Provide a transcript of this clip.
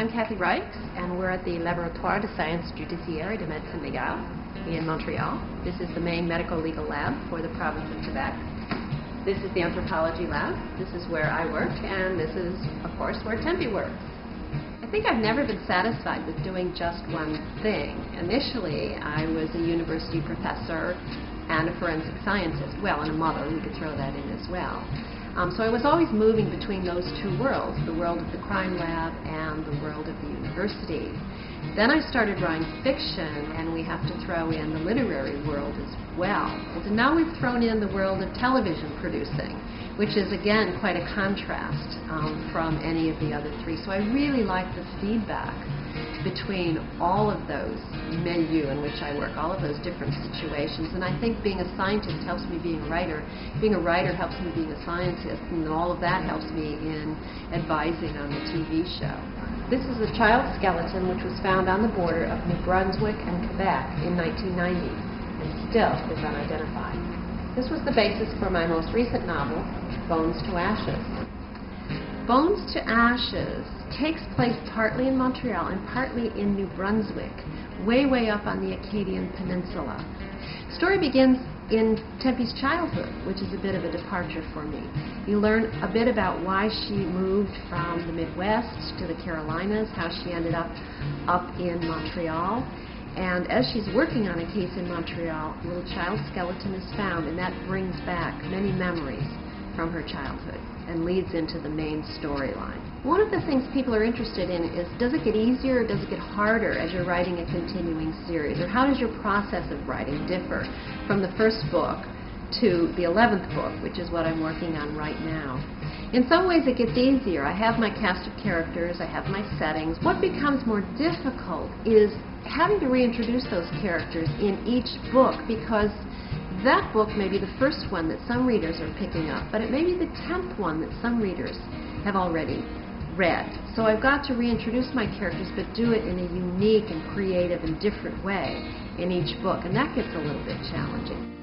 I'm Kathy Reichs, and we're at the Laboratoire de Sciences Judiciaires de Médecine Légale in Montreal. This is the main medical legal lab for the province of Quebec. This is the anthropology lab. This is where I work, and this is, of course, where Tempe works. I think I've never been satisfied with doing just one thing. Initially, I was a university professor and a forensic scientist. Well, and a mother, we could throw that in as well. So I was always moving between those two worlds, the world of the crime lab and the world of the university. Then I started writing fiction, and we have to throw in the literary world as well. And now we've thrown in the world of television producing, which is, again, quite a contrast from any of the other three. So I really like the feedback between all of those milieux in which I work, all of those different situations. And I think being a scientist helps me being a writer. Being a writer helps me being a scientist, and all of that helps me in advising on the TV show. This is a child skeleton which was found on the border of New Brunswick and Quebec in 1990 and still is unidentified. This was the basis for my most recent novel, Bones to Ashes. Bones to Ashes takes place partly in Montreal and partly in New Brunswick, way up on the Acadian Peninsula. The story begins in Tempe's childhood, which is a bit of a departure for me. You learn a bit about why she moved from the Midwest to the Carolinas, how she ended up in Montreal. And as she's working on a case in Montreal, a little child skeleton is found, and that brings back many memories from her childhood and leads into the main storyline. One of the things people are interested in is, does it get easier or does it get harder as you're writing a continuing series? Or how does your process of writing differ from the first book to the 11th book, which is what I'm working on right now? In some ways it gets easier. I have my cast of characters, I have my settings. What becomes more difficult is having to reintroduce those characters in each book, because that book may be the first one that some readers are picking up, but it may be the 10th one that some readers have already read. So I've got to reintroduce my characters, but do it in a unique and creative and different way in each book, and that gets a little bit challenging.